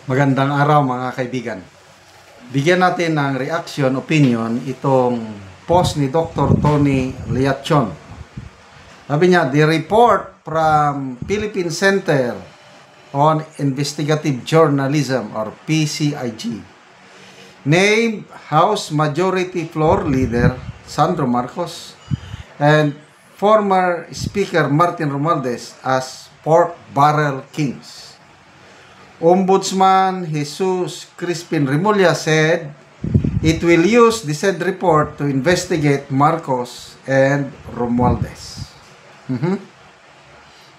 Magandang araw mga kaibigan. Bigyan natin ng reaction, opinion itong post ni Dr. Tony Liachon. Sabi niya, the report from Philippine Center on Investigative Journalism or PCIG named House Majority Floor Leader Sandro Marcos and former Speaker Martin Romualdez as pork barrel kings. Ombudsman Jesus Crispin Remulla said it will use the said report to investigate Marcos and Romualdez.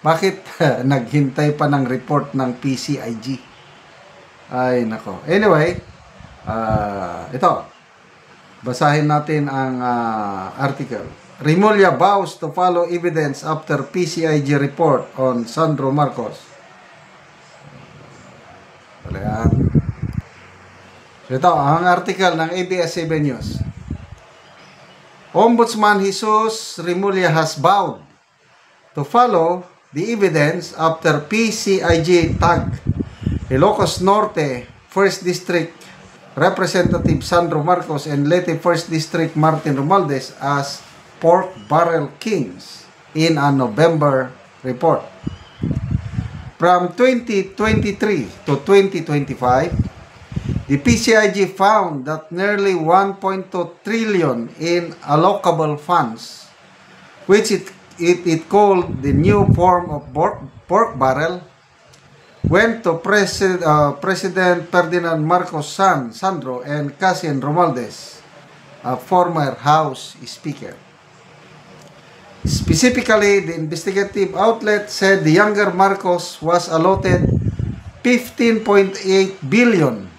Bakit naghintay pa ng report ng PCIG? Ay nako. Anyway, ito. Basahin natin ang article. Remulla vows to follow evidence after PCIG report on Sandro Marcos. Ito, ang article ng ABS-CBN News. Ombudsman Jesus Remulla has vowed to follow the evidence after PCIG tagged Ilocos Norte 1st District Representative Sandro Marcos and Leyte 1st District Martin Romualdez as pork barrel kings in a November report. From 2023 to 2025, the PCIG found that nearly 1.2 trillion in allocable funds, which it called the new form of pork barrel, went to President Ferdinand Marcos' son, Sandro, and cousin Romualdez, a former House Speaker. Specifically, the investigative outlet said the younger Marcos was allotted 15.8 billion,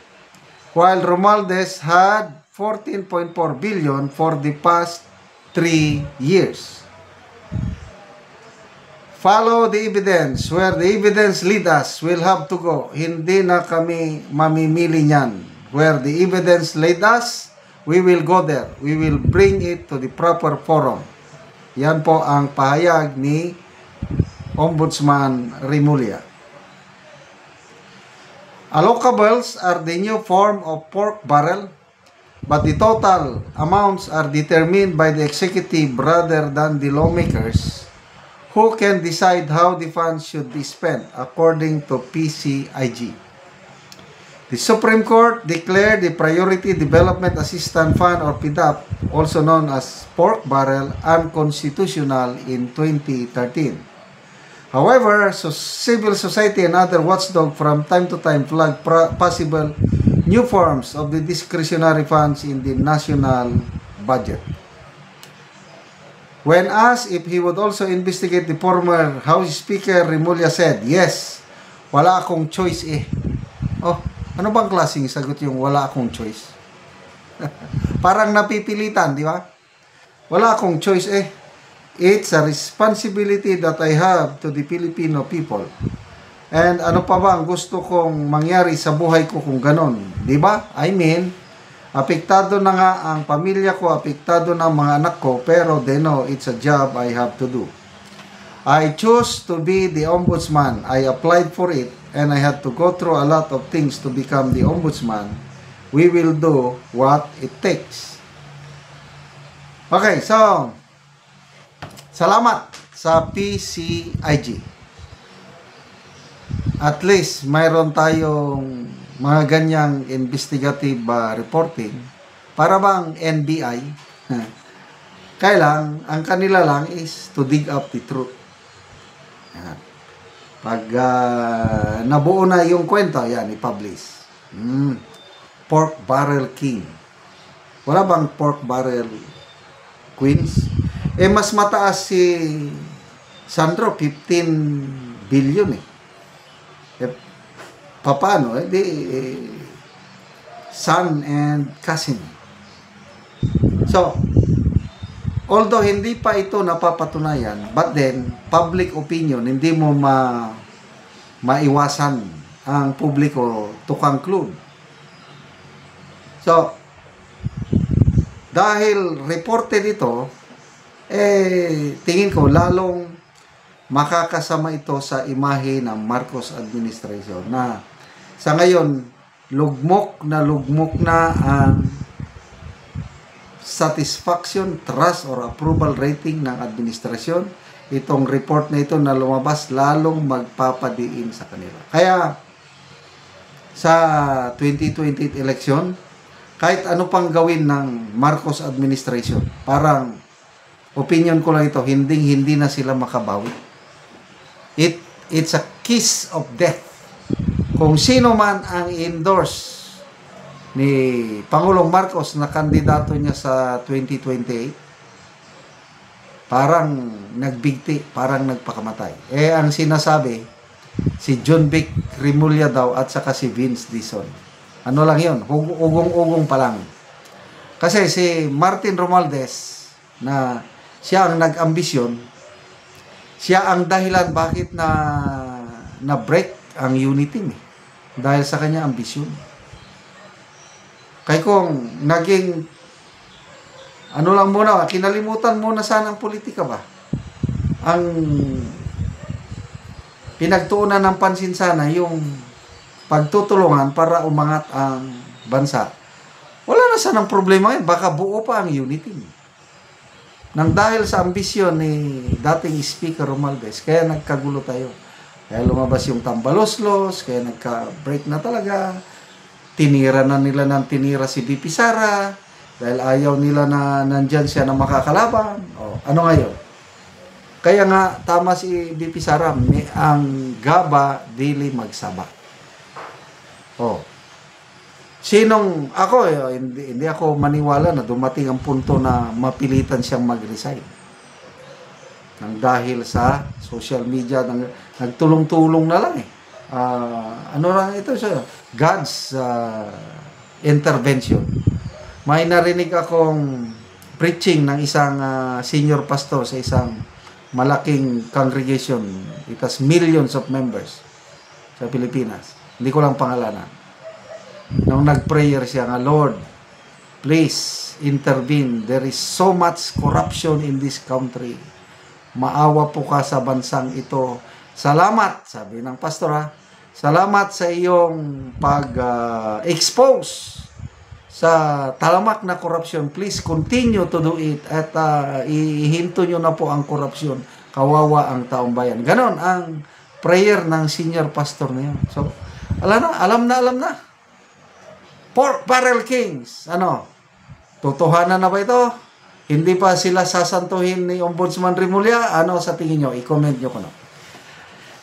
while Romualdez had 14.4 billion for the past 3 years. Follow the evidence. Where the evidence lead us, we'll have to go. Hindi na kami mamimili niyan. Where the evidence lead us, we will go there. We will bring it to the proper forum. Yan po ang pahayag ni Ombudsman Remulla. Allocables are the new form of pork barrel, but the total amounts are determined by the executive rather than the lawmakers, who can decide how the funds should be spent according to PCIG. The Supreme Court declared the Priority Development Assistance Fund or PDAP, also known as pork barrel, unconstitutional in 2013. However, civil society and other watchdog from time to time flag possible new forms of the discretionary funds in the national budget. When asked if he would also investigate the former House Speaker, Remulla said, "Yes, wala akong choice eh." Oh, ano bang klaseng sagot yung wala akong choice? Parang napipilitan, di ba? Wala akong choice eh. It's a responsibility that I have to the Filipino people. And ano pa ba ang gusto kong mangyari sa buhay ko kung ganon? Di ba? I mean, apektado na nga ang pamilya ko, apektado na ang mga anak ko, pero they know it's a job I have to do. I chose to be the ombudsman. I applied for it, and I had to go through a lot of things to become the ombudsman. We will do what it takes. Okay, so, salamat sa PCIG. At least, mayroon tayong mga ganyang investigative reporting. Para bang NBI, kailang, ang kanila lang is to dig up the truth. Yan. Pag nabuo na yung kwento, yan, i-publish. Pork barrel king. Wala bang pork barrel queens? Eh, mas mataas si Sandro, 15 billion eh. Paano? Son and cousin. So, although hindi pa ito napapatunayan, but then, public opinion, hindi mo maiwasan ang publiko to conclude. So, dahil reported ito, tingin ko lalong makakasama ito sa imahe ng Marcos administration na Sa ngayon, lugmok na ang satisfaction, trust, or approval rating ng administrasyon. Itong report na ito na lumabas, lalong magpapadiin sa kanila. Kaya, sa 2020 election, kahit ano pang gawin ng Marcos administration, parang opinion ko lang ito, hindi na sila makabawi. It's a kiss of death. Kung sino man ang endorse ni Pangulong Marcos na kandidato niya sa 2028, parang nagbigti, parang nagpakamatay. Ang sinasabi, si John Vic Remulla daw at saka si Vince Dizon. Ano lang yun, ugong-ugong pa lang. Kasi si Martin Romualdez, na siya ang nag-ambisyon, siya ang dahilan bakit na break ang unity eh. Dahil sa kanya ambisyon. Kaya kung naging ano lang muna, kinalimutan muna sana ang politika ba? Ang pinagtuunan ng pansin sana yung pagtutulungan para umangat ang bansa. Wala na sanang problema yun. Baka buo pa ang unity. Nang dahil sa ambisyon ni dating Speaker Romualdez, kaya nagkagulo tayo. Kaya lumabas yung tambaloslos, kaya nagka-break na talaga. Tinira na nila ng tinira si BP Sara dahil ayaw nila na nandyan siya na makakalaban. Ano ngayon? Kaya nga, tama si BP Sara, ang gaba dili magsaba. Sinong ako, hindi ako maniwala na dumating ang punto na mapilitan siyang mag-resign. Nang dahil sa social media, nagtulong-tulong na lang ano lang ito siya? God's intervention. May narinig akong preaching ng isang senior pastor sa isang malaking congregation. It has millions of members sa Pilipinas. Hindi ko lang pangalanan. Nung nag-prayer siya nga, Lord, please intervene. There is so much corruption in this country. Maawa po ka sa bansang ito. Salamat, sabi ng pastor salamat sa iyong pag-expose sa talamak na corruption. Please continue to do it at ihinto nyo na po ang corruption. Kawawa ang taong bayan. Ganon ang prayer ng senior pastor na yun. So, alam na. Pork Barrel Kings. Totohanan na ba ito? Hindi pa sila sasantuhin ni Ombudsman Remulla? Ano sa tingin nyo? I-comment nyo ko na.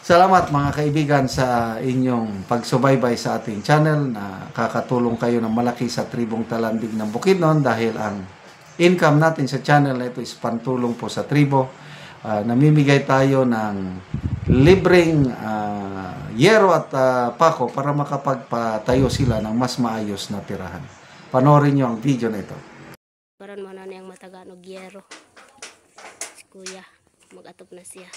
Salamat mga kaibigan sa inyong pagsubaybay sa ating channel na kakatulong kayo ng malaki sa tribong Talandig ng Bukidnon dahil ang income natin sa channel na ito is pantulong po sa tribo. Namimigay tayo ng libreng yero at pako para makapagpatayo sila ng mas maayos na tirahan. Panoorin nyo ang video na ito. Karon mo na niyang mataganog yero. Si Kuya, mag-atop na siya.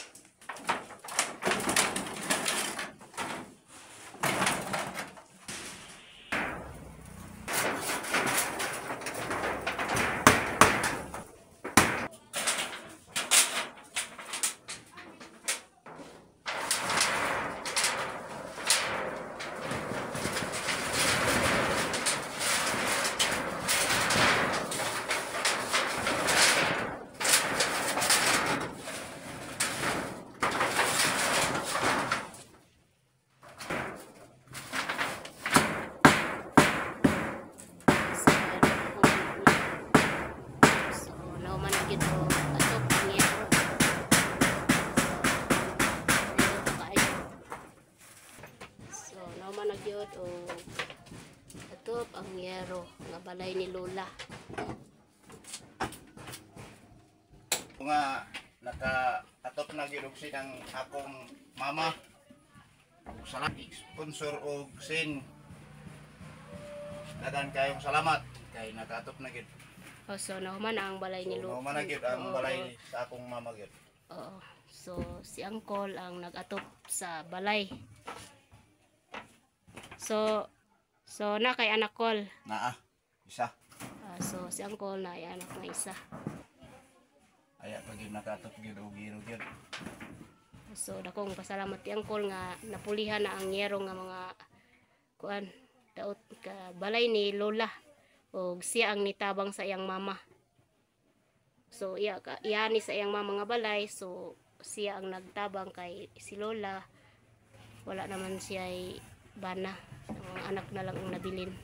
Nagyod o atop ang yero nga balay ni Lola. Nga naka-atop na gyud og sin ang akong mama. Salamat sponsor og sin. Dagan kayong salamat kay naka-atop na gyud. So nahuman ang balay ni Lola. Nahuman na gyud ang balay sa akong mama gyud. Oo. So si Uncle ang nag-atop sa balay. So na kay anak Col. Isa. So si Uncle na ay anak na isa. Aya pag nakatop gyud og giro gyud. So dakong pasalamat ti Uncle nga napulihan na ang yero nga mga kuan daot ka balay ni lola o siya ang nitabang sa iyang mama. So iya ni sa iyang mama nga balay, so siya ang nagtabang kay si lola wala naman siya ay bana, ang anak na lang ang nabilin.